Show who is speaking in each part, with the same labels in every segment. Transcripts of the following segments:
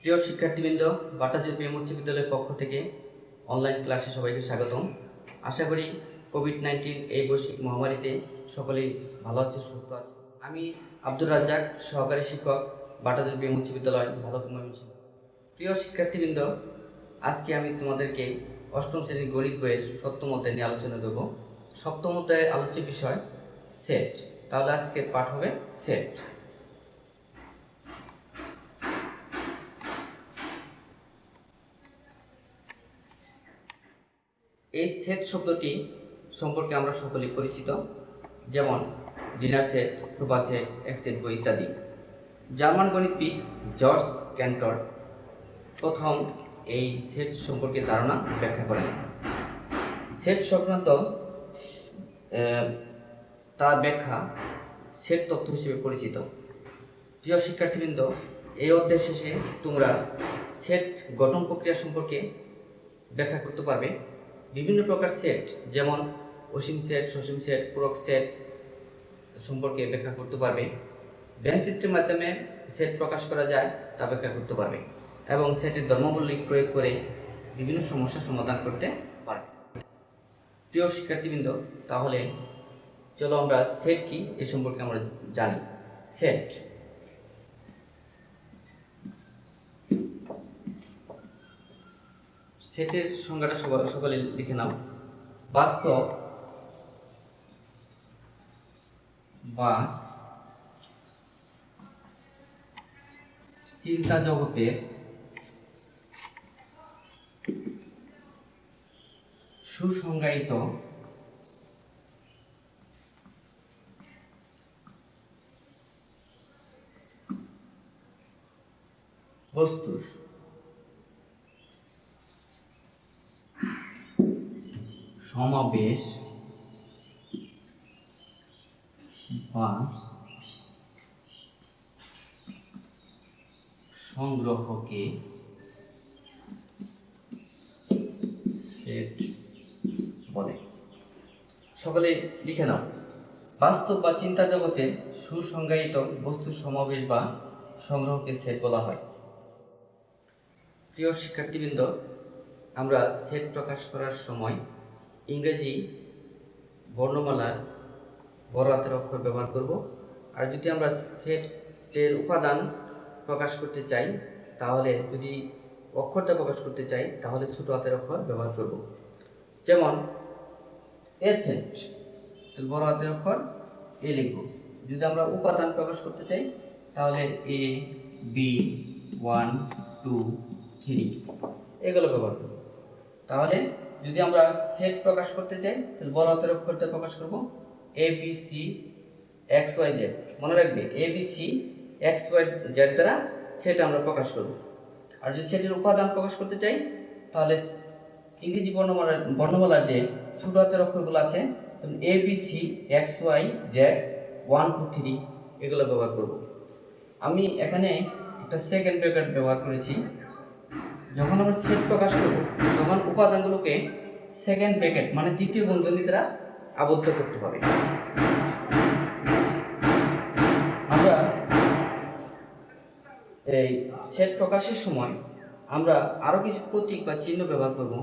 Speaker 1: প্রিয় শিক্ষার্থীবৃন্দ, বাটাজোর পিএম উচ্চ বিদ্যালয়ের পক্ষ থেকে অনলাইন ক্লাসে সবাইকে স্বাগতম। আশা করি কোভিড-19 এই বৈশ্বিক মহামারীতে সকলেই ভালো আছে, সুস্থ আছে। আমি আব্দুর রাজ্জাক, সহকারী শিক্ষক, বাটাজোর পিএম উচ্চ বিদ্যালয় ভালুকা। প্রিয় শিক্ষার্থীবৃন্দ, আজকে আমি তোমাদেরকে অষ্টম শ্রেণীর গণিত বইয়ের সপ্তম অধ্যায় নিয়ে আলোচনা করব। সপ্তম অধ্যায়ের আলোচ্য বিষয় সেট। তাহলে আজকের পাঠ হবে সেট। এই সেট শব্দটি সম্পর্কে আমরা সকলেই পরিচিত, যেমন ডিনার সেট, সোফা সেট, এক সেট বই ইত্যাদি। জার্মান গণিতবিদ জর্জ ক্যান্টর প্রথম এই সেট সম্পর্কে ধারণা ব্যাখ্যা করেন। সেট সংক্রান্ত তার ব্যাখ্যা সেট তত্ত্ব হিসেবে পরিচিত। প্রিয় শিক্ষার্থীবৃন্দ, এই অধ্যায় শেষে তোমরা সেট গঠন প্রক্রিয়া সম্পর্কে ব্যাখ্যা করতে পারবে। বিভিন্ন প্রকার সেট যেমন অসীম সেট, সসীম সেট, পূরক সেট সম্পর্কে ব্যাখ্যা করতে পারবে। ব্যঞ্জচিত্রের মাধ্যমে সেট প্রকাশ করা যায় তা ব্যাখ্যা করতে পারবে এবং সেটের ধর্মাবলী প্রয়োগ করে বিভিন্ন সমস্যার সমাধান করতে পারবে। প্রিয় শিক্ষার্থীবৃন্দ, তাহলে চলো আমরা সেট কি এ সম্পর্কে আমরা জানি। সেট সেটের সংজ্ঞাটা সকলে লিখে নাও। বাস্তব বা চিন্তা জগতের সুসংজ্ঞায়িত বস্তুর সমাবেশ বা সংগ্রহকে সেট বলে। সকলে লিখে নাও। বাস্তব বা চিন্তা জগতে সুসংজ্ঞায়িত বস্তুর সমাবেশ বা সংগ্রহকে সেট বলা হয়। প্রিয় শিক্ষার্থীবৃন্দ, আমরা সেট প্রকাশ করার সময় ইংরেজি বর্ণমালার বড় হাতের অক্ষর ব্যবহার করব। আর যদি আমরা সেটের উপাদান প্রকাশ করতে চাই, তাহলে যদি অক্ষরটা প্রকাশ করতে চাই তাহলে ছোট হাতের অক্ষর ব্যবহার করব। যেমন এ সেট, বড় হাতের অক্ষর এ লিখব। যদি আমরা উপাদান প্রকাশ করতে চাই তাহলে এ, বি, 1, 2, 3 এগুলো ব্যবহার করব। তাহলে যদি আমরা সেট প্রকাশ করতে চাই তাহলে বড় হাতের অক্ষরটা প্রকাশ করব A B C X Y Z. মনে রাখবে, A B C X Y Z দ্বারা সেট আমরা প্রকাশ করব। আর যদি সেটের উপাদান প্রকাশ করতে চাই তাহলে ইংরেজি বর্ণমালার যে ছোট হাতের অক্ষরগুলো আছে A B C X Y Z 1, 2, 3 এগুলো ব্যবহার করব। আমি এখানে একটা সেকেন্ড ব্র্যাকেট ব্যবহার করেছি। যখন আমরা সেট প্রকাশ করব তখন উপাদানগুলোকে সেকেন্ড ব্র্যাকেট মানে দ্বিতীয় বন্ধনী দ্বারা আবদ্ধ করতে হবে। আমরা এই সেট প্রকাশের সময় আমরা আরো কিছু প্রতীক বা চিহ্ন ব্যবহার করব।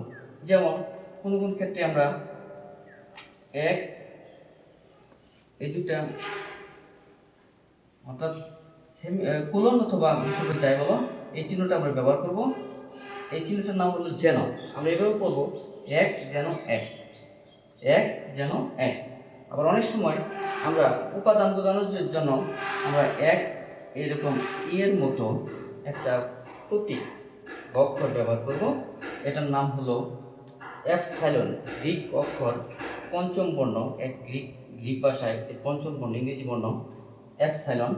Speaker 1: যেমন কোন কোন ক্ষেত্রে আমরা এক্স এই দুটা অর্থাৎ কোলন অথবা বিষয় যাই বলো, এই চিহ্নটা আমরা ব্যবহার করব। এই চিহ্নটার নাম হলো যেন। আমরা এভাবে বলবো এক্স যেন এক্স, এক্স যেন এক্স। আবার অনেক সময় আমরা উপাদান বোঝানোর জন্য আমরা এক্স এরকম এর মতো একটা প্রতীক অক্ষর ব্যবহার করব। এটার নাম হলো এপসাইলন। গ্রিক অক্ষর পঞ্চম বর্ণ, এক গ্রিক ভাষায় পঞ্চম বর্ণ ইংরেজি বর্ণ এপসাইলন।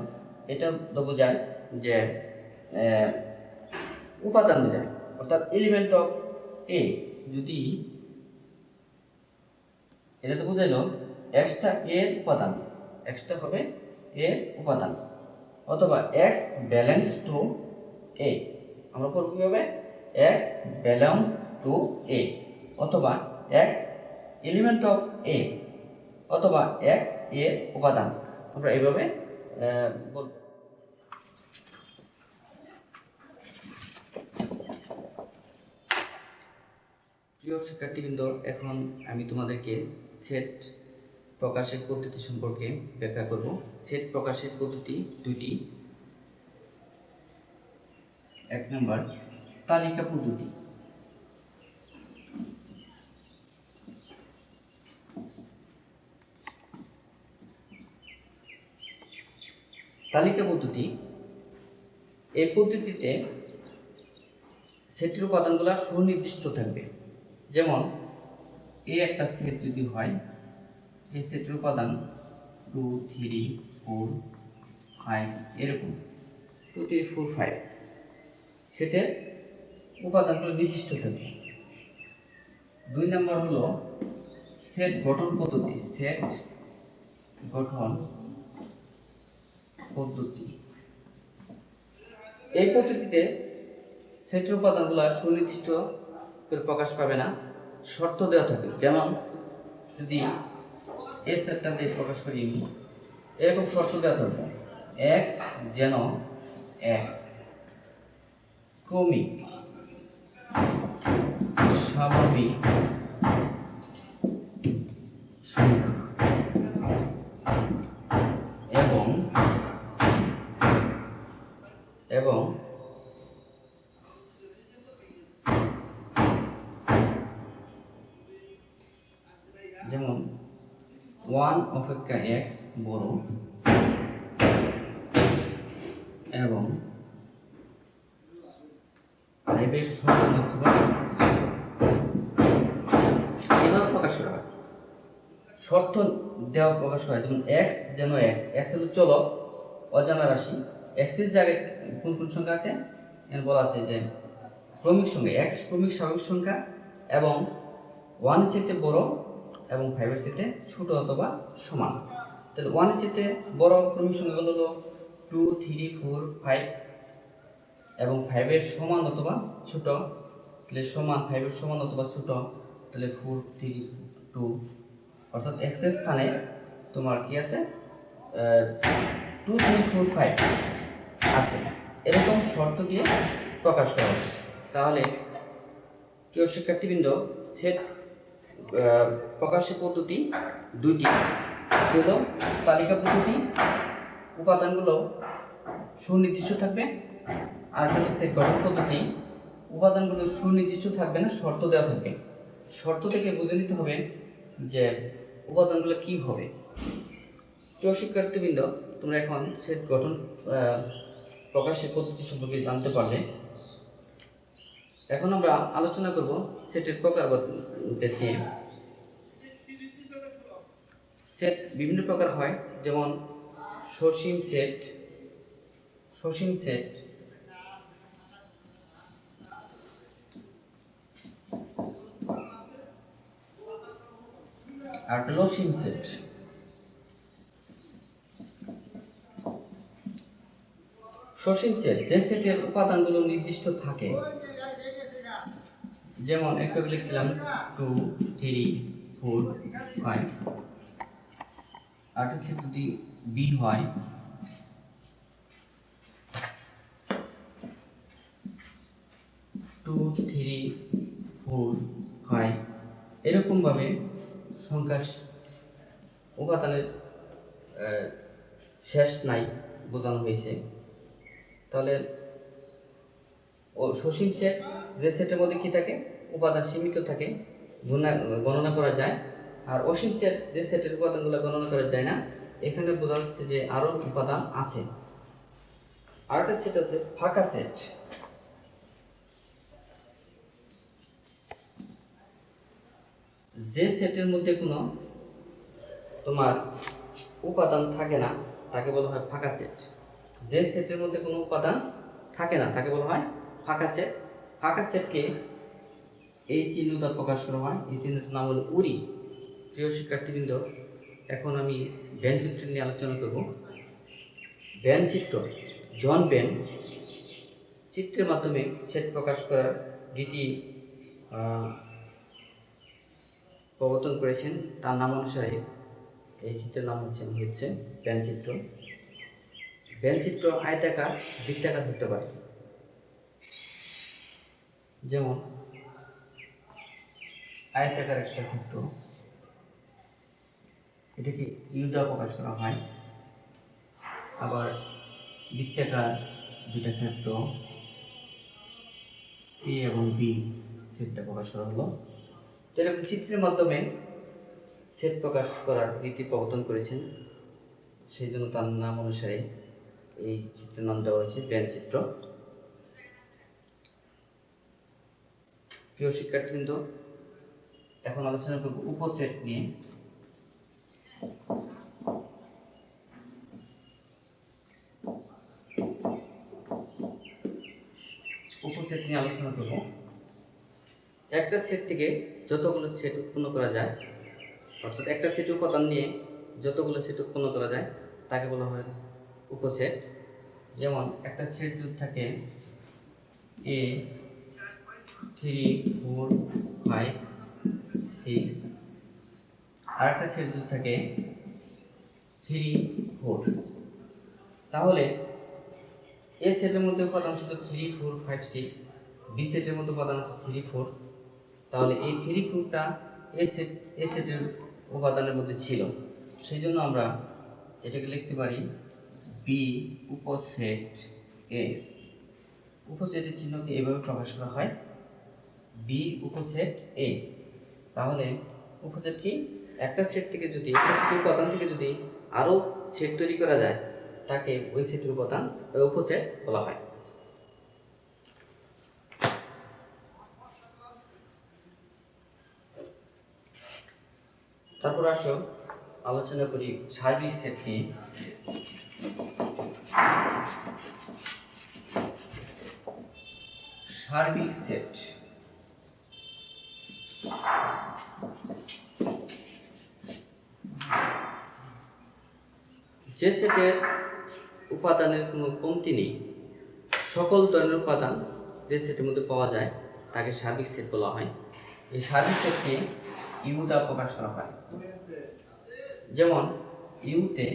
Speaker 1: এটা বোঝায় যে উপাদান বোঝায়, অর্থাৎ এলিমেন্ট অফ এ। যদি এটা তো বুঝাইলো এক্সটা এর উপাদান, এক্সটা হবে এর উপাদান, অথবা এক্স ব্যালেন্স টু এ। আমরা করব কিভাবে? এক্স ব্যালেন্স টু এ, অথবা এক্স এলিমেন্ট অফ এ, অথবা এক্স এর উপাদান। আমরা এইভাবে বলব। প্রিয় শিক্ষার্থীবৃন্দ, এখন আমি তোমাদেরকে সেট প্রকাশের পদ্ধতি সম্পর্কে ব্যাখ্যা করব। সেট প্রকাশের পদ্ধতি দুইটি। এক নম্বর, তালিকা পদ্ধতি। তালিকা পদ্ধতি, এই পদ্ধতিতে সেটের উপাদানগুলো সুনির্দিষ্ট থাকবে। যেমন এই একটা সেট যদি হয়, এই সেটের উপাদান 2 3 4 5 এরকম 2 3 4 5 সেটের উপাদানগুলো নির্দিষ্ট থাকবে। 2 নম্বর হলো সেট গঠন পদ্ধতি। সেট গঠন পদ্ধতি, এই পদ্ধতিতে সেটের উপাদানগুলো সুনির্দিষ্ট করে প্রকাশ পাবে না, শর্ত দেওয়া থাকে। যেমন যদি এই সেটটা দিয়ে প্রকাশ করি, এরকম শর্ত দেওয়া থাকবে, এক্স যেন এক্স ক্রমিক স্বাভাবিক সংখ্যা এবং যেমন 1 অপেক্ষা x বড় এবং 5 এর সমান অথবা এভাবে প্রকাশ করা হয়। শর্ত দেওয়া প্রকাশ করা হয়, যেমন x যেন x হলো চলক, অজানা রাশি। x এর জায়গায় কোন কোন সংখ্যা আছে এখানে বলা আছে যে ক্রমিক সংখ্যা, x ক্রমিক স্বাভাবিক সংখ্যা এবং 1 এর চেয়ে বড় এবং 5 এর চেয়ে ছোট অথবা সমান। তাহলে 1 এর চেয়ে বড় ক্রমিক সংখ্যাগুলো হলো 2 3 4 5 এবং 5 এর সমান অথবা ছোট, তাহলে সমান 5 এর সমান অথবা ছোট, তাহলে 4 3 2, অর্থাৎ x এর স্থানে তোমার কি আছে 2 3 4 5 আছে। এরকম শর্ত দিয়ে প্রকাশ করা হবে। তাহলে প্রিয় শিক্ষার্থীবৃন্দ, সেট প্রকাশের পদ্ধতি দুইটি হলো তালিকা পদ্ধতি, উপাদানগুলো সুনির্দিষ্ট থাকবে, আর হলো সেট গঠন পদ্ধতি, উপাদানগুলো সুনির্দিষ্ট থাকবে না, শর্ত দেওয়া থাকবে। শর্ত থেকে বুঝে নিতে হবে যে উপাদানগুলো কি হবে। প্রিয় শিক্ষার্থীবৃন্দ, তোমরা এখন সেট গঠন প্রকাশের পদ্ধতি সম্পর্কে জানতে পারলে। এখন আমরা আলোচনা করব সেটের প্রকার নিয়ে। সেট বিভিন্ন প্রকার হয়, যেমন সসীম সেট, আর লসীম সেট। সসীম সেট, যে সেটের উপাদানগুলো নির্দিষ্ট থাকে, যেমন একটা লিখছিলাম 2 3 4 5, আর সেট যদি বি হয় 2 3 4 5, এরকম ভাবে সংখ্যার উপাদানের শেষ নাই বোঝানো হয়েছে। তাহলে সসীম সেট, যে সেটের মধ্যে কি থাকে, উপাদান সীমিত থাকে, গণনা করা যায়। আর অসীম সেট, যে সেটের উপাদানগুলো গণনা করা যায় না, এখানে বোঝা যাচ্ছে যে আরো উপাদান আছে। আরেকটা সেট আছে ফাঁকা সেট। যে সেটের মধ্যে কোনো তোমার উপাদান থাকে না তাকে বলা হয় ফাঁকা সেট। যে সেটের মধ্যে কোনো উপাদান থাকে না তাকে বলা হয় ফাঁকা সেট। ফাঁকা সেটকে এই চিহ্ন দ্বারা প্রকাশ করা হয়, এই চিহ্নটার নাম হলো উরি। প্রিয় শিক্ষার্থীবৃন্দ, এখন আমি ভেন চিত্র নিয়ে আলোচনা করব। ভেন চিত্র, জন ভেন চিত্রের মাধ্যমে সেট প্রকাশ করার রীতি প্রবর্তন করেছেন। তার নাম অনুসারে এই চিত্রের নাম হচ্ছে ভেন চিত্র। ভেন চিত্র আয়তাকার, বৃত্তাকার হতে পারে। যেমন আয়তাকার একটা ক্ষেত্র, এটাকে ইউ দ্বারা প্রকাশ করা হয়। আবার বৃত্তাকার দুটা ক্ষেত্র এ এবং বি সেটটা প্রকাশ করা হলো। তো এরকম চিত্রের মাধ্যমে সেট প্রকাশ করার রীতি প্রবর্তন করেছেন, সেই জন্য তার নাম অনুসারে এই চিত্রের নাম দেওয়া হয়েছে বেন চিত্র। প্রিয় শিক্ষার্থীবৃন্দ, এখন আলোচনা করব উপসেট নিয়ে। উপসেট নিয়ে আলোচনা করব। একটা সেট থেকে যতগুলো সেট উৎপন্ন করা যায়, অর্থাৎ একটা সেটের উপাদান নিয়ে যতগুলো সেট উৎপন্ন করা যায় তাকে বলা হয় উপসেট। যেমন একটা সেট যদি থাকে এ 3 4 5 6, আর একটা সেট যদি থাকে 3 4, তাহলে এ সেটের মধ্যে উপাদান ছিল 3 4 5 6, বি সেটের মধ্যে উপাদান আছে 3 4, তাহলে এই 3 4টা এ সেটের উপাদানের মধ্যে ছিল, সেই জন্য আমরা এটাকে লিখতে পারি বি উপসেট এ। উপসেটের চিহ্নকে এভাবে প্রকাশ করা হয়, বি উপসেট এ। তাহলে উপসেট কি? একটা সেট থেকে যদি একটা সেটের উপাদান থেকে যদি আরো সেট তৈরি করা যায় তাকে ওই সেটের উপাদান উপসেট বলা হয়। তারপর আসো আলোচনা করি সার্বিক সেট নিয়ে। সার্বিক সেট যে সেটের উপাদানের কোনো কমতি নেই, সকল ধরনের উপাদান যে সেটের মধ্যে পাওয়া যায় তাকে সার্বিক সেট বলা হয়। এই সার্বিক সেটকে ইউ দ্বারা প্রকাশ করা হয়। যেমন ইউতে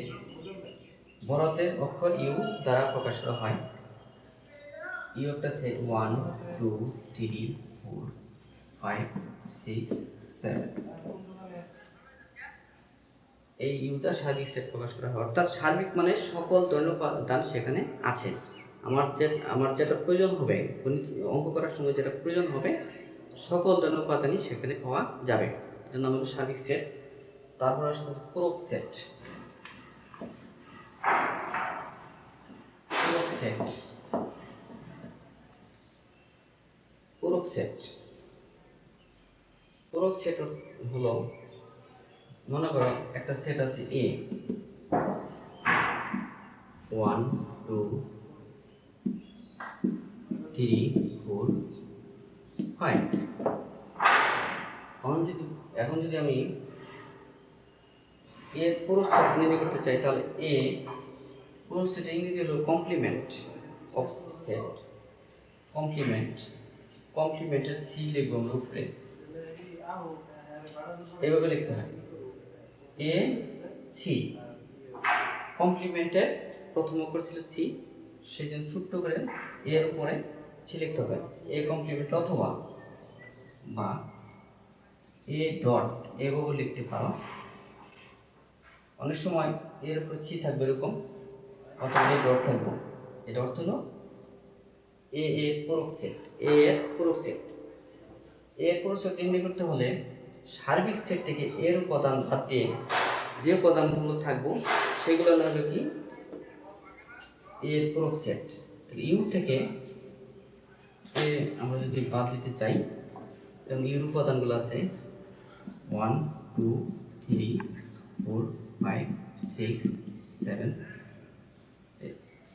Speaker 1: বড়হাতের অক্ষর ইউ দ্বারা প্রকাশ করা হয়। ইউ একটা সেট 1 2 3 4 5 6 7, এই ইউটা সার্বিক সেট প্রকাশ করা হয়। অর্থাৎ সার্বিক মানে সকল ধরনের উপাদান সেখানে আছে। আমার যেটা প্রয়োজন হবে, অঙ্ক করার সময় যেটা প্রয়োজন হবে, সকল ধরনের উপাদানই সেখানে পাওয়া যাবে, এর নাম হলো সার্বিক সেট। তারপর আসছে পূরক সেট। পূরক সেট পূরক সেট পূরক সেট হলো, মনে করো একটা সেট আছে এ 1 2 3 4 5। এখন যদি আমি এর পূরক সেট নির্ণয় করতে চাই, তাহলে এ পূরক সেট ইংরেজি হলো কমপ্লিমেন্ট অফ সেট। কমপ্লিমেন্টের সি লিখব আমরা উপরে, এইভাবে লিখতে হয় এ সি। কমপ্লিমেন্টের প্রথম অক্ষর ছিল সি, সেই জন্য ছোট্ট করে এর উপরে সি লিখতে হবে, এ কমপ্লিমেন্ট, অথবা বা এ ডট এভাবে লিখতে পারো। অনেক সময় এর উপরে সি থাকবে এরকম, অথবা এ ডট থাকবে। এটা অর্থ হলো এ এর পূরক সেট। এ এর পূরক সেট নির্ণয় করতে হলে সার্বিক সেট থেকে এর উপাদান বাদ দিয়ে যে উপাদানগুলো থাকবো সেগুলো হলো কি এর পূরক সেট। ইউ থেকে এ আমরা যদি বাদ দিতে চাই, এবং ইউর উপাদানগুলো আছে 1 2 3 4 5 6 7,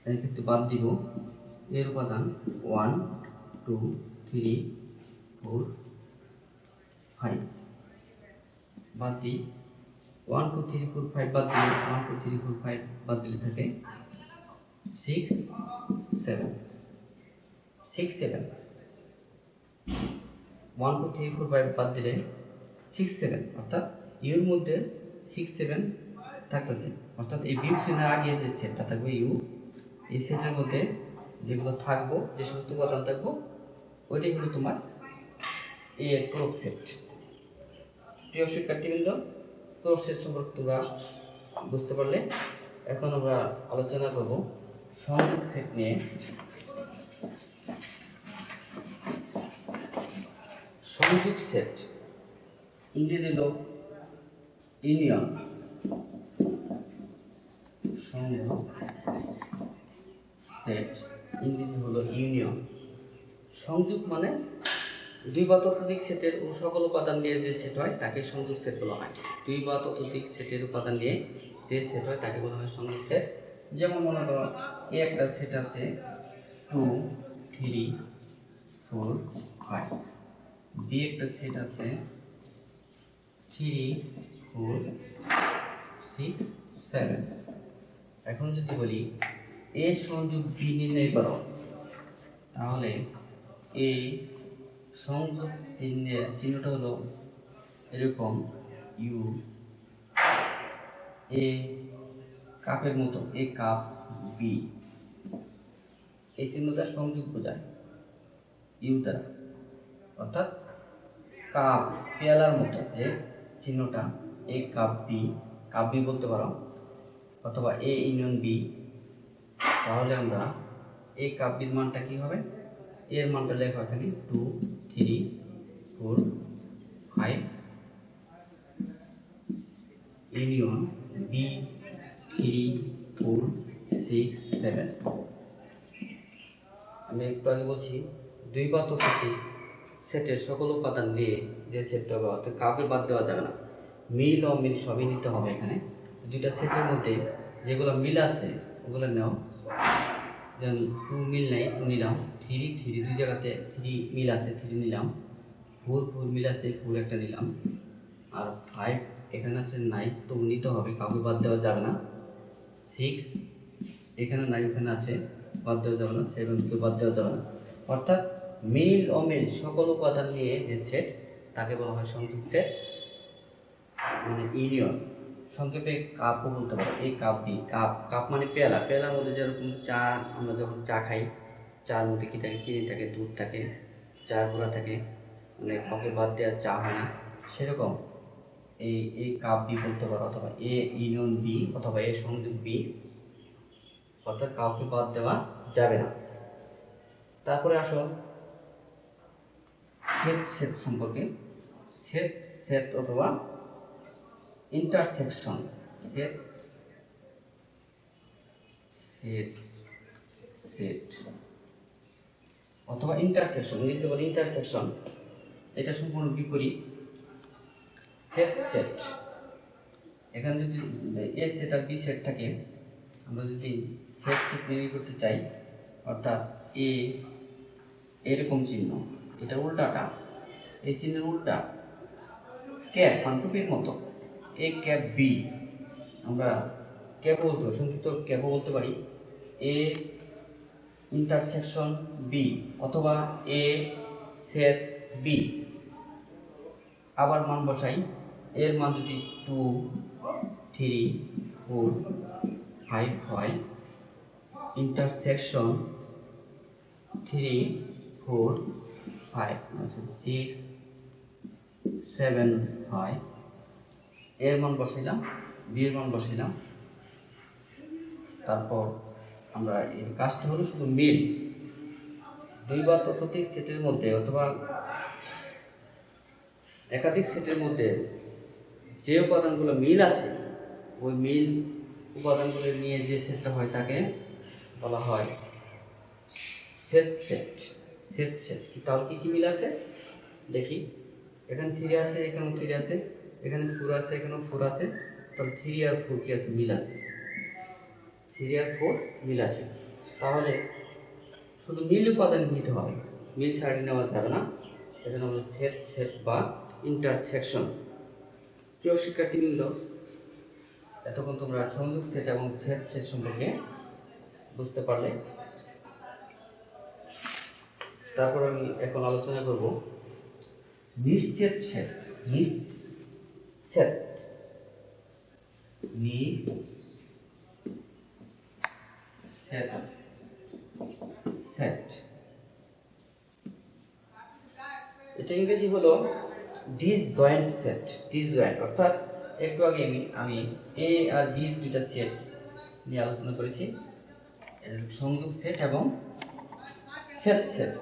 Speaker 1: এর ক্ষেত্রে বাদ দিব এর উপাদান 1 2 3 4 5, বাদ দিই 1 2 3 4 5 বাদ দিলে 1 2 3 4 5 বাদ দিলে থাকে 6 7 6 7, 1 2 3 4 5 বাদ দিলে 6 7, অর্থাৎ ইউর মধ্যে 6 7 থাকতেছে। অর্থাৎ এই বিয়োগ চিহ্নের আগে যে সেটটা থাকবে ইউ, এই সেটের মধ্যে যেগুলো থাকবো, যে সমস্ত উপাদান থাকবো, ওইটাই হলো তোমার এ এর পূরক সেট। প্রিয় শিক্ষার্থীবৃন্দ, ক্রস সেট সম্পর্কে তোমরা বুঝতে পারলে। এখন আমরা আলোচনা করব সংযোগ সেট নিয়ে। সংযোগ সেট ইংরেজি হলো ইউনিয়ন। সংযোগ সেট ইংরেজি হলো ইউনিয়ন। সংযোগ মানে দুই বা ততোধিক সেটের সকল উপাদান নিয়ে যে সেট হয় তাকে সংযোগ সেট বলা হয়। দুই বা ততোধিক সেটের উপাদান নিয়ে যে সেট হয় তাকে বলা হয় সংযোগ সেট। যেমন মনে করো এ একটা সেট আছে 2 3 4 5, বি একটা সেট আছে 3 4 6 7। এখন যদি বলি এ সংযোগ বি নির্ণয় করো, তাহলে এই সংযোগ চিহ্নের চিহ্নটা হলো এরকম ইউ, এ কাপের মতো, এ কাপ বি, এই চিহ্নটা সংযোগ বোঝায় ইউ দ্বারা। অর্থাৎ কাপ পেয়ালার মতো যে চিহ্নটা, এ কাপ বি বলতে পারো, অথবা এ ইউনিয়ন বি। তাহলে আমরা এই কাপ বির মানটা কি হবে, এর মানটা লেখা এখানে 2 3 4 5 ইউনিয়ন বি 3 4 6 7। আমি একটু আগে বলছি দুই বা ততোধিক সেটের সকল উপাদান দিয়ে যে সেটটা হবে, অর্থাৎ কাউকে বাদ দেওয়া যাবে না। মিল অমিল সবই নিতে হবে। এখানে দুইটা সেটের মধ্যে যেগুলো মিল আছে ওগুলো নাও। যেমন 2 মিল নাই, 2 নিলাম। 3 দুই জায়গাতে 3 মিল আছে, 3 নিলাম। 4 মিল আছে, 4 একটা নিলাম। আর 5 এখানে আছে নাই, তো নিতে হবে, কাউকে বাদ দেওয়া যাবে না। 6 এখানে নাই, এখানে আছে, বাদ দেওয়া যাবে না। 7 কে বাদ দেওয়া যাবে না। অর্থাৎ মিল অমিল সকল উপাদান নিয়ে যে সেট তাকে বলা হয় সংযোগ সেট, মানে ইউনিয়ন। সংক্ষেপে কাপও বলতে পারো, এই কাপ বি। কাপ মানে পেয়ালা, পেয়ালার মধ্যে যেরকম চা, আমরা যখন চা খাই, চার মধ্যে কি থাকে, চিনি থাকে, দুধ থাকে, চার গুঁড়া থাকে, মানে কাউকে বাদ দেওয়া চা হয় না। সেরকম এই কাপ বি বলতে পারো, অথবা এ ইউনিয়ন বি, অথবা এ সংযোগ বি, অর্থাৎ কাউকে বাদ দেওয়া যাবে না। তারপরে আসো সেট সম্পর্কে। সেট অথবা ইন্টারসেকশন। সেট অথবা ইন্টারসেকশন, ইংরেজিতে বলে ইন্টারসেকশন। এটা সম্পূর্ণ বিপরীত। সেট এখানে যদি এ সেট আর বি সেট থাকে, আমরা যদি সেট নির্ণয় করতে চাই, অর্থাৎ এ এরকম চিহ্ন, এটা উল্টাটা, এই চিহ্নের উল্টা ক্যাপ টুপির মতো, এ ক্যাপ বি, আমরা ক্যাপ বলতে পারি, সংক্ষিপ্ত ক্যাপ বলতে পারি, এ ইন্টারসেকশন বি, অথবা এ সেট বি। আবার মান বসাই, এর মান যদি 2 3 4 5 হয়, ইন্টারসেকশন 3 4 5 6 7 হয়, এর মান বসাইলাম, বি এর মান বসাইলাম। তারপর আমরা এই কাজটা হলো শুধু মিল। দুই বা ততোধিক সেটের মধ্যে অথবা একাধিক সেটের মধ্যে যে উপাদানগুলো মিল আছে, ওই মিল উপাদানগুলো নিয়ে যে সেটটা হয় তাকে বলা হয় সেট। তাহলে কি মিল আছে দেখি। এখানে 3 আছে, এখানেও 3 আছে, এখানে 4 আছে, এখানেও 4 আছে। তাহলে 3 আর 4 কি আছে, মিল আছে। 3 আর 4 মিল আছে। তাহলে শুধু মিল উপাদান নিতে হবে, মিল ছাড়া নেওয়া যাবে না। এজন্য আমরা সেট বা ইন্টারসেকশন। প্রিয় শিক্ষার্থীবৃন্দ, এতক্ষণ তোমরা সংযোগ সেট এবং সেট সম্পর্কে বুঝতে পারলে। তারপর আমি এখন আলোচনা করব নিশ্চিত সেট। এটা ইংরেজি হলো ডিসজয়েন্ট সেট। ডিসজয়েন্ট অর্থাৎ একটু আগে আমি এ আর বি দুইটা সেট নিয়ে আলোচনা করেছি, সংযোগ সেট এবং সেট সেট।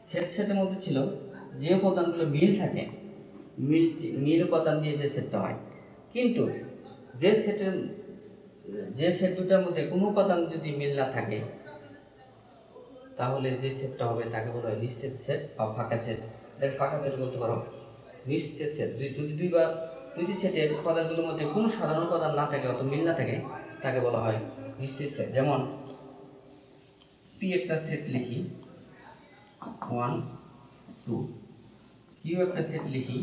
Speaker 1: সেট সেটের মধ্যে ছিল যে উপাদানগুলো মিল থাকে, মিল উপাদান দিয়ে যে সেটটা হয়। কিন্তু যে সেট দুটার মধ্যে কোনো উপাদান যদি মিল না থাকে, তাহলে যে সেটটা হবে তাকে বলা হয় নিশ্চিত সেট বা ফাঁকা সেট। ফাঁকা সেট বলতে পারো। নিশ্চিত সেট যদি দুটি সেটের উপাদানগুলোর মধ্যে কোনো সাধারণ উপাদান না থাকে অথবা মিল না থাকে, তাকে বলা হয় নিশ্চিত সেট। যেমন পি একটা সেট লিখি 1 2, কিউ একটা সেট লিখি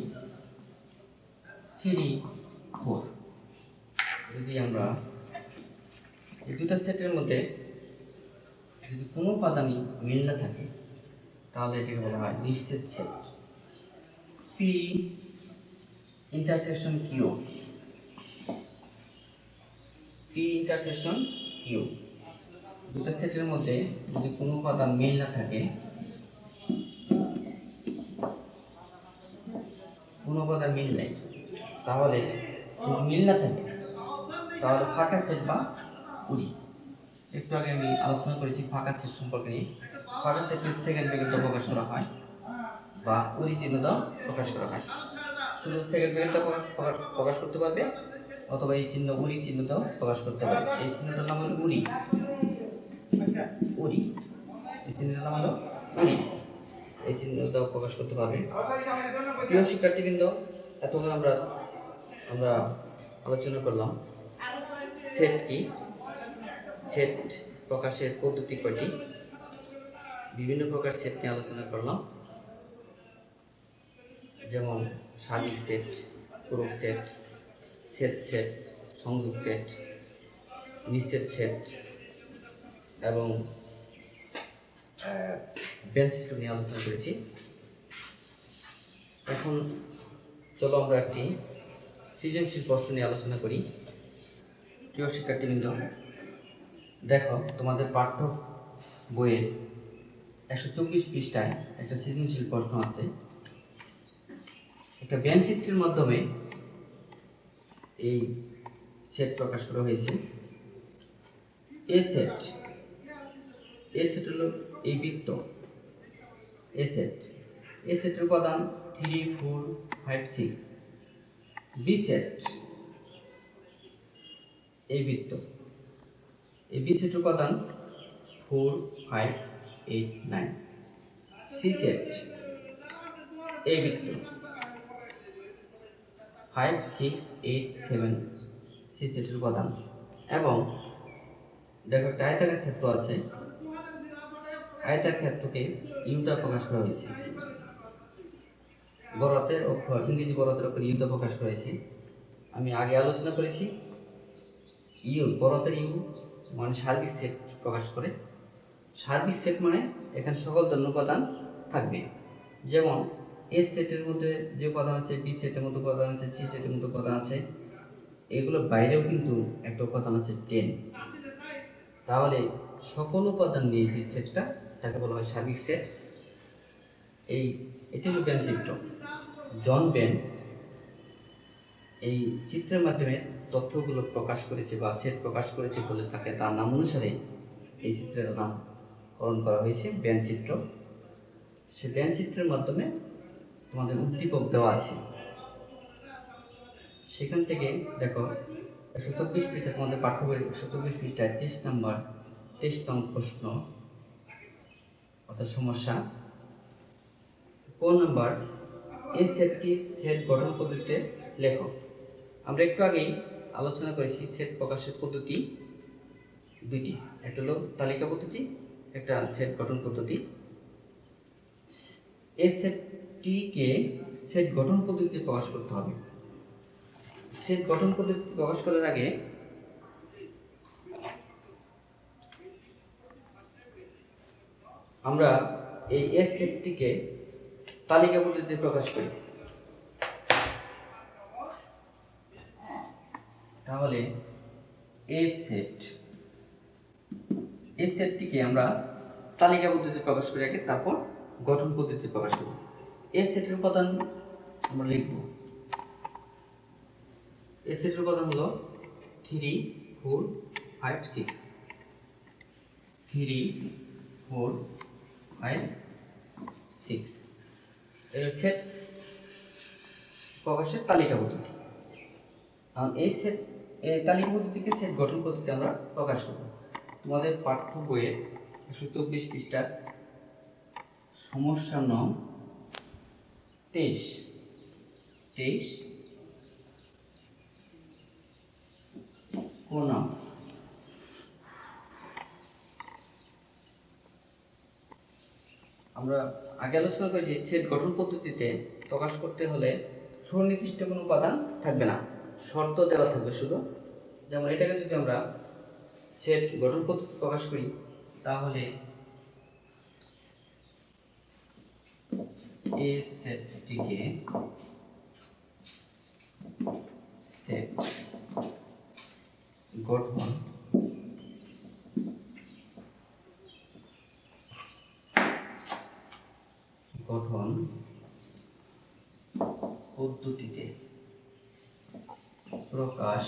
Speaker 1: 3 4। যদি আমরা এই দুটা সেটের মধ্যে যদি কোনো উপাদানই মিল না থাকে, তাহলে এটাকে বলা হয় নিশ্চিত set. P intersection Q, P intersection Q, দুটো সেটের মধ্যে যদি কোনো উপাদান মিল না থাকে, কোনো উপাদান মিল নেই, তাহলে মিল না থাকে তাহলে ফাঁকা সেট বা উড়ি। একটু আগে আমি আলোচনা করেছি ফাঁকা সেট সম্পর্কে নিয়ে। ফাঁকা সেটকে সেকেন্ড ব্র্যাকেটে প্রকাশ করা হয় বা উড়ি চিহ্ন দ্বারা প্রকাশ করা হয়। শুধু সেকেন্ড ব্র্যাকেটটা প্রকাশ করতে পারবে, অথবা এই চিহ্ন উড়ি চিহ্ন দ্বারা প্রকাশ করতে পারবে। এই চিহ্নটার নাম হলো উড়ি। উড়ি, এই চিহ্নটার নাম হলো উড়ি। এই চিহ্ন দ্বারা প্রকাশ করতে পারবে। প্রিয় শিক্ষার্থীবৃন্দ, এতক্ষণ আমরা আলোচনা করলাম সেট কি, সেট প্রকাশের পদ্ধতি কয়টি, বিভিন্ন প্রকার সেট নিয়ে আলোচনা করলাম। যেমন সার্বিক সেট, পূরক সেট, সেট সেট, সংযোগ সেট, নিষেধ সেট এবং বেঞ্চ চিত্র নিয়ে আলোচনা করেছি। এখন চলো আমরা একটি সৃজনশীল প্রশ্ন নিয়ে আলোচনা করি। প্রিয় শিক্ষার্থীবৃন্দ, দেখো তোমাদের পাঠ্য বইয়ের 124 পৃষ্ঠায় একটা সৃজনশীল প্রশ্ন আছে। একটা বেঞ্চ চিত্রের মাধ্যমে এই সেট প্রকাশ করা হয়েছে। এ সেট হলো এই বৃত্ত এ সেট। এ সেটের উপাদান 3 4 5 6। বি সেট এই বৃত্ত, এই বি সেটের উপাদান 4 5 8 9। সি সেট এই বৃত্ত 5 6 8 7। সি সেটের উপাদান। এবং দেখো একটা আয়তাকার ক্ষেত্র আছে, আয়তার ক্ষেত্রকে ইউ দ্বারা প্রকাশ করা হয়েছে। বড় হাতের অক্ষর, ইংরেজি বড় হাতের অক্ষর ইউ দ্বারা প্রকাশ করা হয়েছে। আমি আগে আলোচনা করেছি ইউ, বড় হাতের ইউ মানে সার্বিক সেট প্রকাশ করে। সার্বিক সেট মানে এখানে সকল ধরনের উপাদান থাকবে। যেমন এ সেটের মধ্যে যে উপাদান আছে, বি সেটের মধ্যে উপাদান আছে, সি সেটের মধ্যে উপাদান আছে, এগুলোর বাইরেও কিন্তু একটা উপাদান আছে 10। তাহলে সকল উপাদান নিয়ে যে সেটটা, তাকে বলা হয় সার্বিক সেট। এটি হলো বেন চিত্র। জন বেন এই চিত্রের মাধ্যমে তথ্যগুলো প্রকাশ করেছে বা সেট প্রকাশ করেছে বলে তাকে তার নাম অনুসারে এই চিত্রের নামকরণ করা হয়েছে বেন চিত্র। সে বেন চিত্রের মাধ্যমে তোমাদের উদ্দীপক দেওয়া আছে। সেখান থেকে দেখো 124 পৃষ্ঠা, তোমাদের পাঠ্য বইয়ের 124 পৃষ্ঠায় 23 নং প্রশ্ন অর্থাৎ সমস্যা। কোন নাম্বার এই সেটটি সেট গঠন পদ্ধতিতে লেখো। আমরা একটু আগেই আলোচনা করেছি সেট প্রকাশের পদ্ধতি দুইটি, একটা হলো তালিকা পদ্ধতি, একটা সেট গঠন পদ্ধতি। এই সেটটিকে সেট গঠন পদ্ধতিতে প্রকাশ করতে হবে। সেট গঠন পদ্ধতি প্রকাশ করার আগে আমরা এই এস সেটটিকে তালিকা পদ্ধতিতে প্রকাশ করি। তাহলে এই সেটটিকে আমরা তালিকা পদ্ধতিতে প্রকাশ করি আগে, তারপর গঠন পদ্ধতিতে প্রকাশ করি। এ সেটের উপাদান আমরা লিখব। এ সেটের উপাদান হলো 3 4 5 6, 3 4 5 6 এর সেট প্রকাশের তালিকা পদ্ধতি। কারণ এই সেট তালিকা পদ্ধতিকে সেট গঠন পদ্ধতি আমরা প্রকাশ করব। তোমাদের পাঠ্য বইয়ের 124 পৃষ্ঠার সমস্যা নং 23 কোন আমরা আগে আলোচনা করেছি সেট গঠন পদ্ধতিতে প্রকাশ করতে হলে সুনির্দিষ্ট কোনো উপাদান থাকবে না, শর্ত দেওয়া থাকবে শুধু। যেমন এটাকে যদি আমরা সেট গঠন পদ্ধতি প্রকাশ করি তাহলে এই সেটটিকে সেট গঠন পদ্ধতিতে প্রকাশ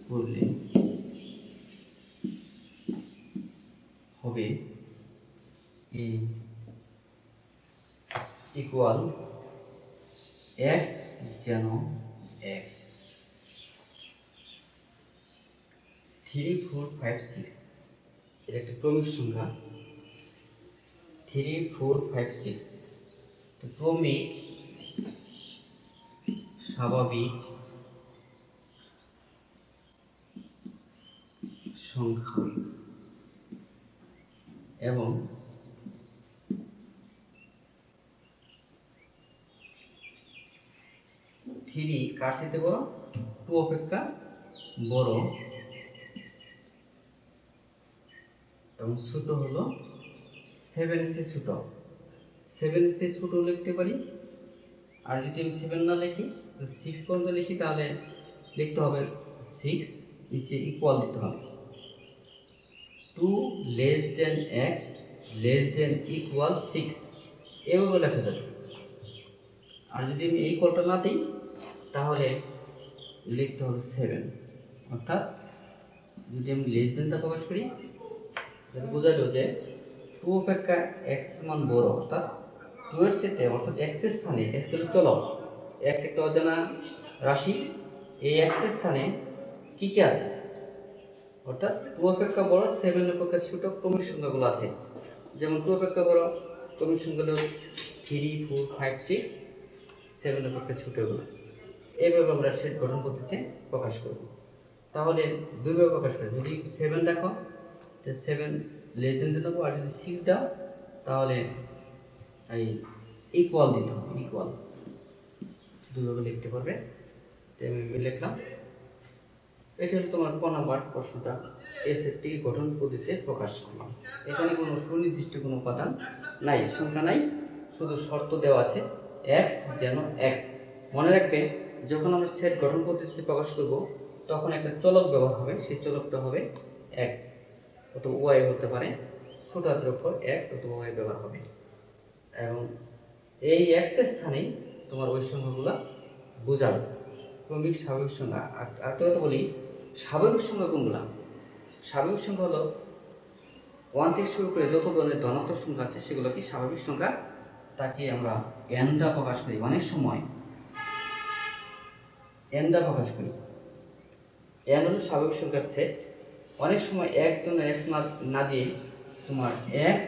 Speaker 1: করলে হবে a ইকুয়াল x যেন x 3 4 5 6 এর একটা ক্রমিক সংখ্যা 3 4 5 6। তো ক্রমিক স্বাভাবিক সংখ্যা এবং থ্রি কার সাথে বড়, 2 অপেক্ষা বড় এবং ছোট হলো 7 এর চেয়ে ছোট। 7 এর চেয়ে ছোট লিখতে পারি, আর যদি আমি 7 না লিখি 6 পর্যন্ত লিখি তাহলে লিখতে হবে 6 নিচে ইকুয়াল দিতে হবে 2 less than x less than equal 6 এভাবে লেখা যাবে। আর যদি আমি এই ইকুয়ালটা না দিই তাহলে লিখতে হবে 7। অর্থাৎ যদি আমি লেস দেনটা প্রকাশ করি তাহলে বোঝা যাবে যে 2 অপেক্ষা x এর মান বড়, অর্থাৎ 2 এর চেয়ে অর্থাৎ x এর স্থানে x হলো চলক, x একটা অজানা রাশি, এই x এর স্থানে কি কি আছে, অর্থাৎ 2 অপেক্ষা বড় 7 অপেক্ষা ছোট ক্রমিক সংখ্যাগুলো আছে। যেমন 2 অপেক্ষা বড় ক্রমিক সংখ্যাগুলো 3 4 5 6, 7 অপেক্ষা ছোটগুলো। এইভাবে আমরা সেট গঠন পদ্ধতিতে প্রকাশ করব। তাহলে দুইভাবে প্রকাশ করি, যদি 7 দেখো তো 7 লেস দেন দিতে হবে, আর যদি 6 দাও তাহলে এই ইকুয়াল দিতে হবে, ইকুয়াল দুইভাবে লিখতে পারবে। তো আমি লিখলাম, এটা হলো তোমার ক নাম্বার প্রশ্নটা, এই সেটটি গঠন পদ্ধতিতে প্রকাশ করলাম। এখানে কোনো সুনির্দিষ্ট কোনো উপাদান নাই, সংখ্যা নাই, শুধু শর্ত দেওয়া আছে x যেন x। মনে রাখবে যখন আমরা সেট গঠন পদ্ধতিতে প্রকাশ করব তখন একটা চলক ব্যবহার হবে, সেই চলকটা হবে x অথবা y হতে পারে, ছোট হাতের উপর x অথবা y ব্যবহার হবে, এবং এই x এর স্থানেই তোমার ওই সংখ্যাগুলো বোঝাবে ক্রমিক স্বাভাবিক সংখ্যা। আর একটা কথা বলি, স্বাভাবিক সংখ্যা কোনগুলো? স্বাভাবিক সংখ্যা হলো 1 থেকে শুরু করে যত ধরনের ধনাত্মক সংখ্যা আছে সেগুলো কি স্বাভাবিক সংখ্যা, তাকে আমরা n দ্বারা প্রকাশ করি। অনেক সময় n দ্বারা প্রকাশ করি। n হলো স্বাভাবিক সংখ্যার সেট। অনেক সময় এক জন্য x না দিয়ে তোমার x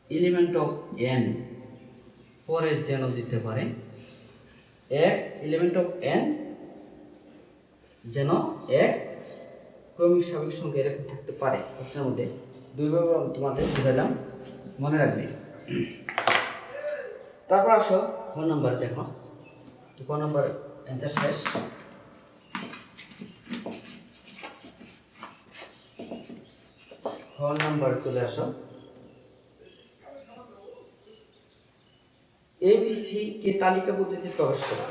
Speaker 1: এলিমেন্ট অফ n পরে যেন দিতে পারে, x এলিমেন্ট অফ n যেন x ক্রমিক স্বাভাবিক সংখ্যা এরকম থাকতে পারে। প্রশ্নের মধ্যে দুইভাবে তোমাদের বুঝালাম, মনে রাখবে। তারপর আসো ক নাম্বার দেখো, তো ক নাম্বার অ্যান্সার শেষ। খ নাম্বার চলে আসো, এবিসি কে তালিকা পদ্ধতিতে প্রকাশ করা।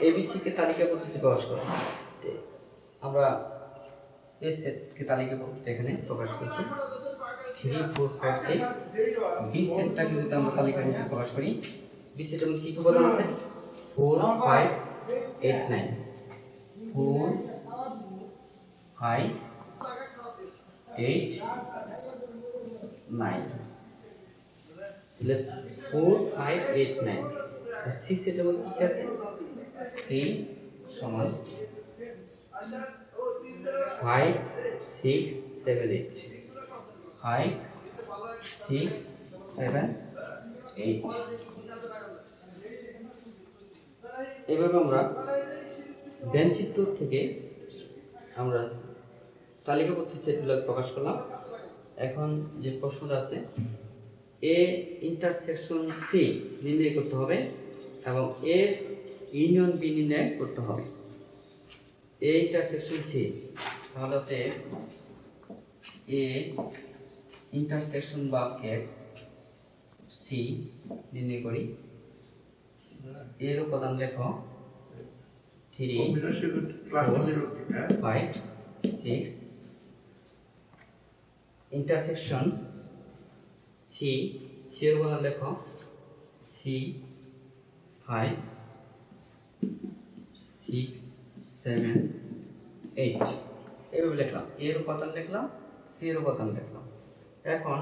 Speaker 1: এবিসি কে তালিকা পদ্ধতিতে প্রকাশ করা, আমরা এই সেটকে তালিকা পদ্ধতিতে এখানে প্রকাশ করছি। 3 4 5 6 বি সেটটাকে যদি আমরা তালিকার মধ্যে প্রকাশ করি বি সেটের মধ্যে কি কি উপাদান আছে 4 5 8 9 4 5 8 9 তাহলে 4 5 8 9 সি সেটের মধ্যে কি আছে সি সমান 5 6 7 8 5 6 7 8 এভাবে আমরা বেঞ্চিত্র থেকে আমরা তালিকাবদ্ধ সেটগুলো প্রকাশ করলাম। এখন যে প্রশ্নটা আছে এ ইন্টারসেকশন সি নির্ণয় করতে হবে এবং এ ইউনিয়ন বি নির্ণয় করতে হবে। এ ইন্টারসেকশন সি তাহলে হতে এ ইন্টারসেকশন বা ক্যাপ সি নির্ণয় করি। এর উপাদান লেখো 3 4 5 6 ইন্টারসেকশন সি সি এর উপাদান লেখো সি 5 6 7 8 এভাবে লিখলাম। এর উপাদান লিখলাম সি এর উপাদান লিখলাম। এখন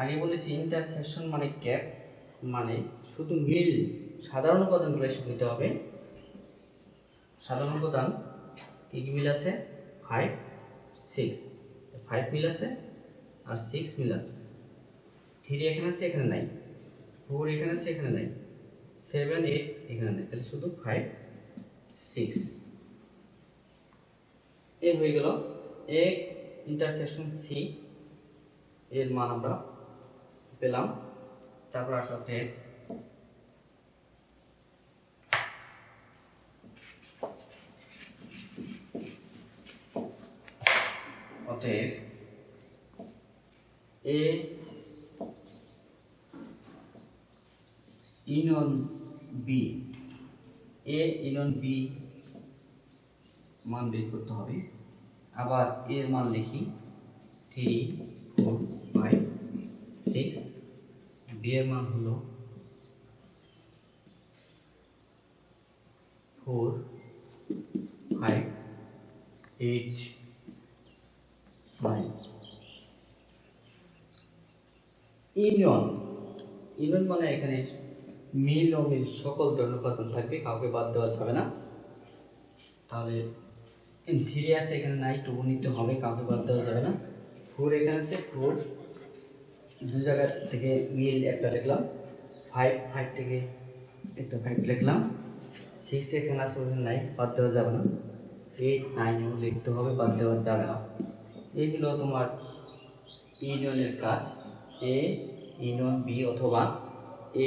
Speaker 1: আগে বলেছি ইন্টারসেকশন মানে ক্যাপ মানে শুধু মিল সাধারণ উপাদানগুলো এসে নিতে হবে। সাধারণ উপাদান কি কি মিল আছে 5 6 5 মিল আছে আর 6 মিল আছে 3 এখানে আছে এখানে নাই 4 এখানে আছে এখানে নাই 7 8 এখানে নাই তাহলে শুধু 5 6 এই হয়ে গেল এ ইন্টারসেকশন সি এর মান আমরা পেলাম। তারপর আসলে অতএব A union B A union B মান বের করতে হবে। আবার এর মান লিখি 3 4 5 6 বি এর মান হলো 4 5 8 9 ইউনিয়ন ইউনিয়ন মানে এখানে মিল ও মিল সকল ধরনের উপাদান থাকবে কাউকে বাদ দেওয়া যাবে না। তাহলে 3 আছে এখানে নাই তো নিতে হবে কাউকে বাদ দেওয়া যাবে না। 4 এখানে আছে 4 দুই জায়গা থেকে মিল একটা লিখলাম 5 থেকে একটা 5 লিখলাম 6 এখানে আছে ওখানে নাই বাদ দেওয়া যাবে না 8 9 লিখতে হবে বাদ দেওয়া যাবে না। এই হলো তোমার ইউনিয়নের কাজ এ ইউনিয়ন বি অথবা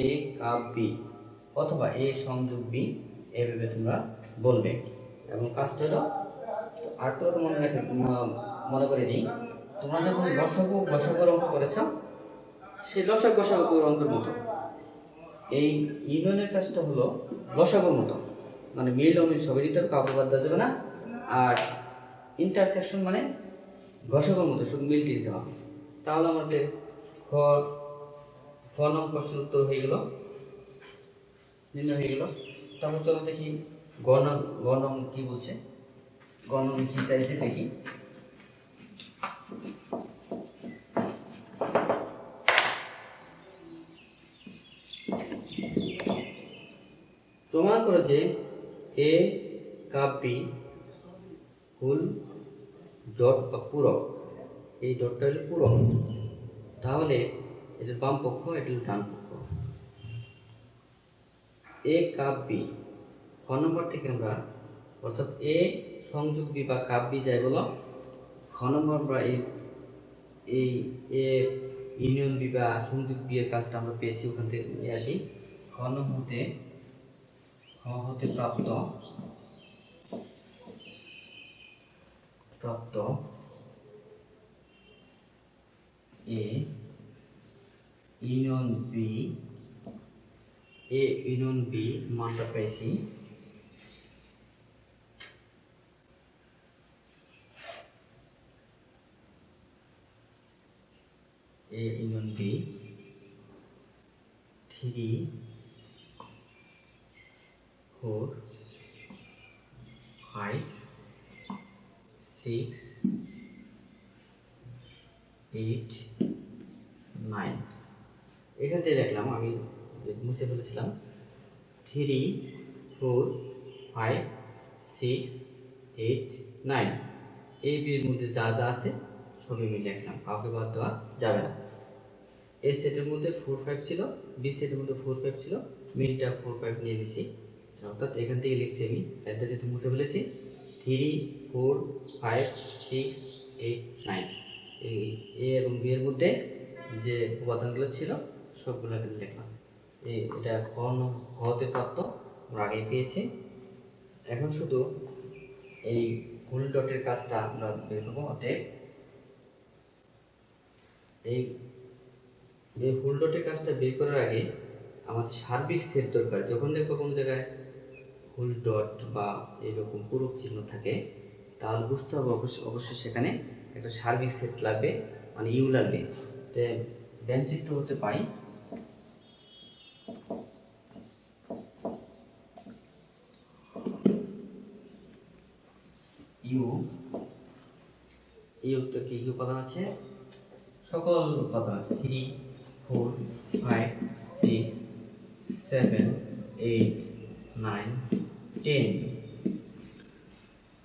Speaker 1: এ কাপ বি অথবা এ সংযোগ বি এভাবে তোমরা বলবে। এবং কাজটা হলো আরেকটু তো মনে করে দিই তোমরা যখন লসাগু গসাগুর অঙ্ক করেছ সেই লসাগু গসাগুর অঙ্কের মতো এই ইউনিয়নের কাজটা হলো লসাগুর মতো মানে মিল ও মিল সবই দিতে হবে কাউকে বাদ দেওয়া যাবে না। আর ইন্টারসেকশন মানে গসাগুর মতো শুধু মিল দিতে হবে। তাহলে আমাদের খ নং প্রশ্নের উত্তর হয়ে গেল নির্ণয় হয়ে গেল। তারপর চলো দেখি গ নং কি বলছে গ নং কি চাইছে দেখি। প্রমাণ করে যে এ কাপ বি ফুল ডট বা পূরক এই ডটটা হলো পূরক তাহলে এটা বাম পক্ষ এটা হলো ডান পক্ষ। এ কাপ বি খ নম্বর থেকে আমরা অর্থাৎ এ সংযোগ বি বা কাপ বি যাই বলো খ নম্বর আমরা এই এ ইউনিয়ন বি বা সংযোগ বি এর কাজটা আমরা পেয়েছি ওখান থেকে নিয়ে আসি। খ হতে প্রাপ্ত এ ইউনিয়ন বি মানটা পেয়েছি এ ইউনিয়ন বি 3 4 5 6 8 9 এখান থেকে দেখলাম আমি মুছে ফেলেছিলাম 3 4 5 6 8 9 এই বিয়ের মধ্যে যা যা আছে সবই মিলে লিখলাম, কাউকে বাদ দেওয়া যাবে না। এ সেটের মধ্যে 4 5 ছিল, বি সেটের মধ্যে 4 5 ছিল, মিলটা 4 5 নিয়ে দিছি, অর্থাৎ এখান থেকে লিখছি আমি এটা যেহেতু মুছে ফেলেছি 3 4 5 6 8 9 এই এ এবং বি এর মধ্যে যে উপাদানগুলো ছিল সবগুলো এখানে লিখলাম। এটা হতে প্রাপ্ত আমরা আগে পেয়েছি। এখন শুধু এই ফুল ডটের কাজটা আমরা বের করবো। অতএব এই ফুল ডটের কাজটা বের করার আগে আমাদের সার্বিক সেট দরকার। যখন দেখবো কোনো জায়গায় ফুল ডট বা এরকম পূরক চিহ্ন থাকে তাহলে বুঝতে হবে অবশ্যই সেখানে একটা সার্বিক সেট লাগবে, মানে ইউ লাগবে। তো ব্যঞ্চিত্র হতে পাই ইউ তো কি কি উপাদান আছে? সকল উপাদান আছে 3 4 5 6 7 8 9 10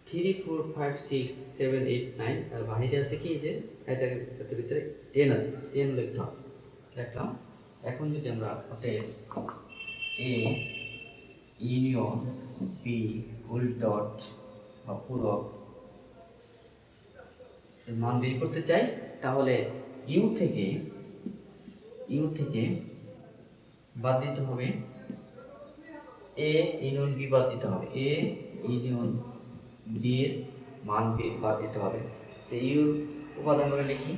Speaker 1: 3 4 5 6 7 8 9 আর বাহিরে আছে কি যে এটার ভিতরে 10 আছে, 10 লিখলাম। এখন যদি আমরা অতএব A union B full dot বা পূরক মান বের করতে চাই তাহলে ইউ থেকে বাদ দিতে হবে এ ইউনিয়ন বি বাদ দিতে হবে, এ ইউনিয়ন বি এর মান বাদ দিতে হবে। তো ইউর উপাদানগুলো লিখি।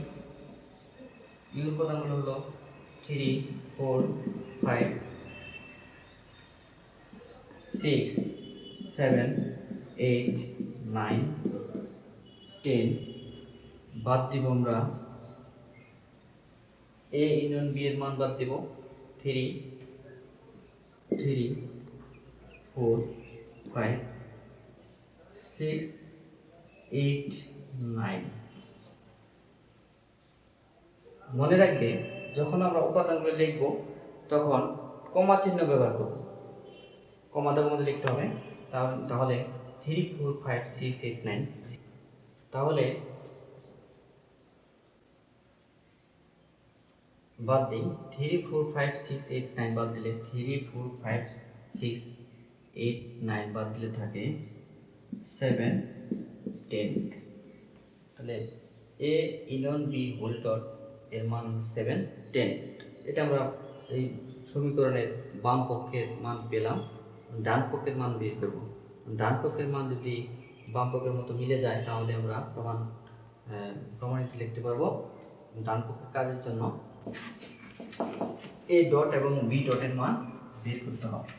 Speaker 1: ইউর উপাদানগুলো হলো 3 4 5 6 7 8 9 10 বাদ দিব আমরা এ ইউনিয়ন বি এর মান বাদ দিব 3 4 5 6 8 9। মনে রাখবে যখন আমরা উপাদানগুলো লিখব তখন কমা চিহ্ন ব্যবহার করব, কমা দেওয়ার মধ্যে লিখতে হবে। তাহলে 3 4 5 6 8 9 তাহলে বাদ দিই 3 4 5 6 8 9 বাদ দিলে 3 4 5 6 8 9 বাদ দিলে থাকে 7 10। তাহলে A union B whole dot এর মান 7 10। এটা আমরা এই সমীকরণের বাম পক্ষের মান পেলাম, ডান পক্ষের মান বের করব। ডান পক্ষের মান যদি বাম পক্ষের মতো মিলে যায় তাহলে আমরা প্রমাণিত লিখতে পারবো। ডান পক্ষের কাজের জন্য এ ডট এবং বি ডটের মান বের করতে হবে।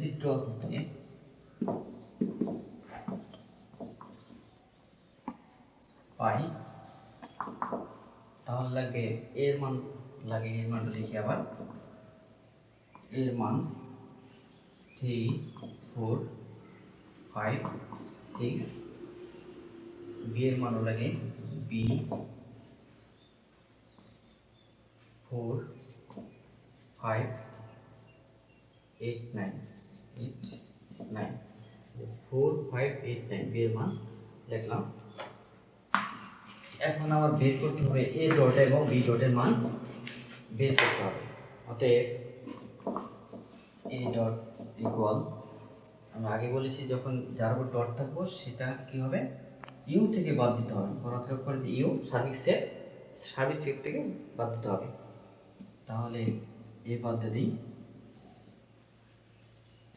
Speaker 1: চিত্র থেকে পাই তাহলে লাগবে এর মানটা লিখি আবার। এর মান 3 4 5 6, বি এর মানও লাগে বি 4 5 8 9 4 5 8 9 বি এর মান লিখলাম। এখন আমার বের করতে হবে এ ডট এবং বি ডটের মান বের করতে হবে। অতএব এ ডট ইকুয়াল, আমরা আগে বলেছি যখন যার উপর ডট থাকবো সেটা কি হবে, ইউ থেকে বাদ দিতে হবে। বরাদ্দ করে যে ইউ সার্বিক সেট থেকে বাদ দিতে হবে। তাহলে এ বাদ দিয়ে দিই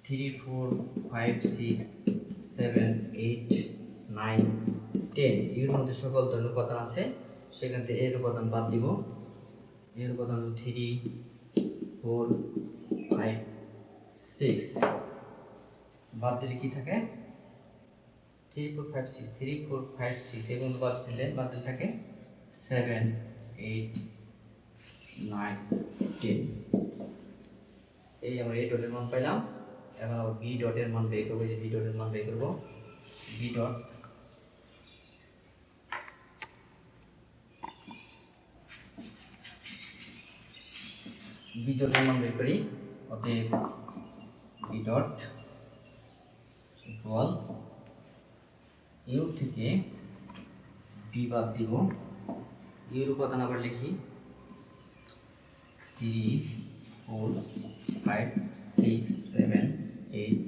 Speaker 1: 3 4 5 6 7 8 9 10 এর মধ্যে সকল ধরনের উপাদান আছে, সেখান থেকে এর উপাদান বাদ দিব। এর উপাদান 3 4 5 6 বাদ দিলে কি থাকে 3 4 5 6 3 4 5 6 এগুলো বাদ দিলে থাকে 7 8 9 10। এই আমরা এই ডটের মান পাইলাম। এখন আবার বি ডটের মান বের করব। যে বি ডটের মান বের করব, বি ডট বি ডটের মান বের করি। অতএব বি ডট ইকুয়াল ইউ থেকে বি বাদ দিব। ইউর উপাদান আবার লিখি 3 4 5 6 7 8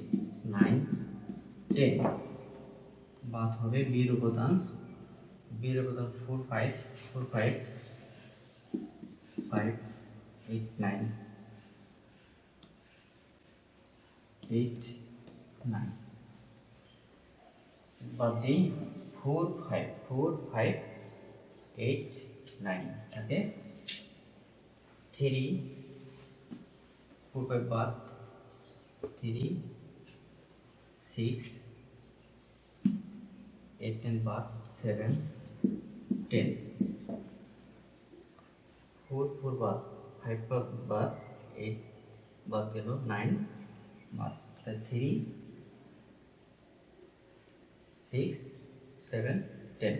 Speaker 1: 9 10 বাদ হবে বির উপাদান 4 5 4 5 5 8 9 8 9 বাদ দিই 4 5 4 5 8 9 থাকে 3 4 5 বাদ 3 6 8 10 বাদ 7 10 4 4 বাদ 5 বাদ 8 বাদ গেল 9 বাদ 3 6 7 10।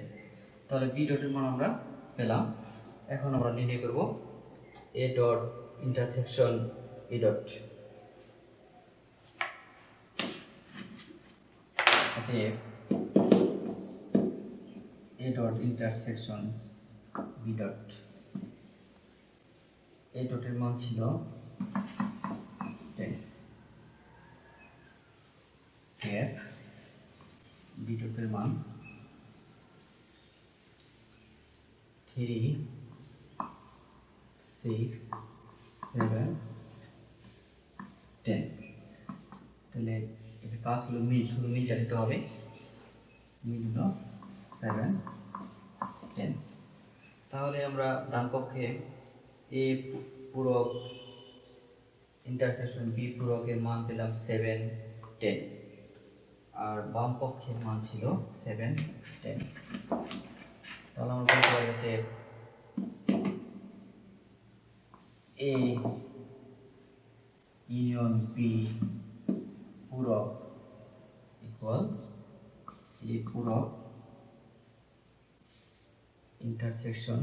Speaker 1: তাহলে বি ডটের মান আমরা পেলাম। এখন আমরা নির্ণয় করব A dot intersection B dot. অতএব A dot intersection B dot, A ডটের মান ছিল 10, এর বি ডটের মান 3 6 7 10। তাহলে এটা কাজ হলো মিল, শুধু মিল জানিতে হবে। মিল হলো 7 10। তাহলে আমরা ডান পক্ষে এ পূরক ইন্টারসেকশন বি পূরকের মান পেলাম 7 10, আর বাম পক্ষের মান ছিল 7 10। তাহলে আমরা বলতে পারি যাতে এ ইউনিয়ন বি পূরক ইকুয়াল এ পূরক ইন্টারসেকশন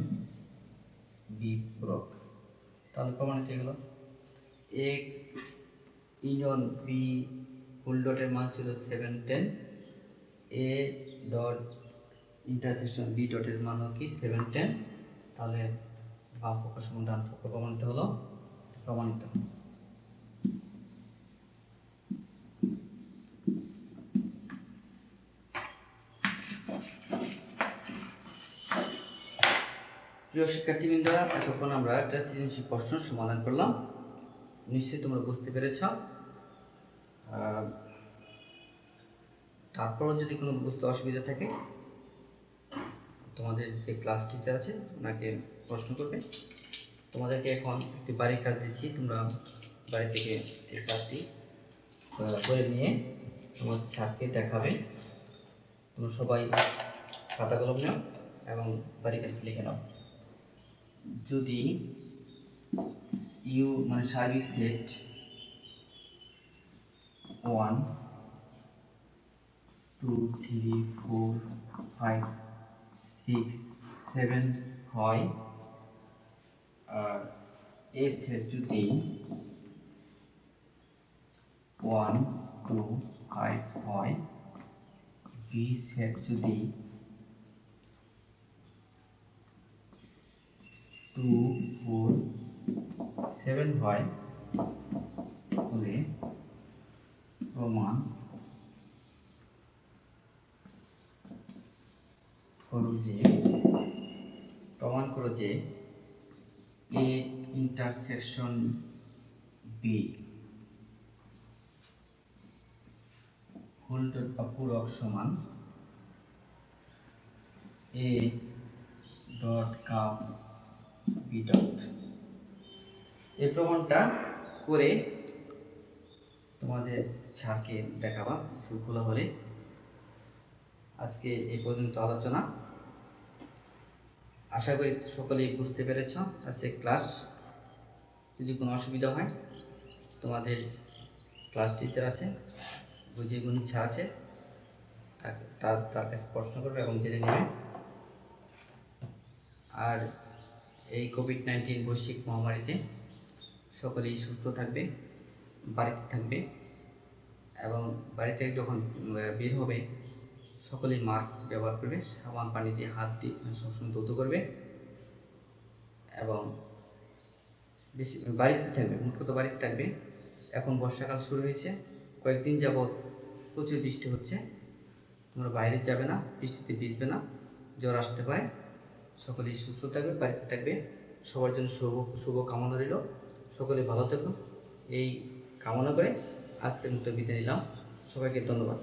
Speaker 1: বি পূরক। তাহলে প্রমাণিত হয়ে গেল এ ইউনিয়ন বি ফুল ডটের মান ছিল 7 10, এ ডট ইন্টারসেকশন বি ডটের মানও কি 7 10। তাহলে বাম পক্ষ সমান ডান পক্ষ প্রমাণিত হলো। প্রমাণিত। প্রিয় শিক্ষার্থীবৃন্দরা, এতক্ষণ আমরা একটা সৃজনশীল প্রশ্ন সমাধান করলাম। নিশ্চয়ই তোমরা বুঝতে পেরেছ। তারপরও যদি কোনো বুঝতে অসুবিধা থাকে তোমাদের যে ক্লাস টিচার আছে ওনাকে প্রশ্ন করবে। তোমাদেরকে এখন একটি বাড়ির কাজ দিচ্ছি, তোমরা বাড়ি থেকে এই কাজটি করে নিয়ে তোমাদের স্যারকে দেখাবে। তোমরা সবাই খাতা কলম নাও এবং বাড়ির কাজটি লিখে নাও। যদি ইউ মানে সার্ভিস সেট 1 2 3 4 5 6 7 হয়, আর এ সেট যদি 1 2 5 হয়, বি সেট যদি 2 4 7 হয়, তাহলে প্রমাণ করো যে A intersection B full dot বা পূরক সমান A dot cup B dot. এই প্রমাণটা করে তোমাদের স্যারকে দেখাবা স্কুল খোলা হলে। আজকে এই পর্যন্ত আলোচনা। আশা করি সকলেই বুঝতে পেরেছ আজকে ক্লাস। যদি কোনো অসুবিধা হয় তোমাদের ক্লাস টিচার আছে, বুঝিয়ে গুণ ইচ্ছা আছে, তার কাছে প্রশ্ন করবে এবং জেনে নেবে। আর এই কোভিড-19 বৈশ্বিক মহামারীতে সকলেই সুস্থ থাকবে, বাড়িতে থাকবে এবং বাড়ি থেকে যখন বের হবে সকলেই মাস্ক ব্যবহার করবে, সাবান পানি দিয়ে হাত দিয়ে সবসময় ধৌত করবে এবং বেশি বাড়িতে থাকবে, মোট কথা বাড়িতে থাকবে। এখন বর্ষাকাল শুরু হয়েছে, কয়েকদিন যাবৎ প্রচুর বৃষ্টি হচ্ছে, তোমরা বাইরে যাবে না, বৃষ্টিতে ভিজবে না, জ্বর আসতে পারে। সকলেই সুস্থ থাকবে, বাড়িতে থাকবে। সবার জন্য শুভ কামনা রইল, সকলে ভালো থাকুন এই কামনা করে আজকের মতো বিদায় নিলাম। সবাইকে ধন্যবাদ।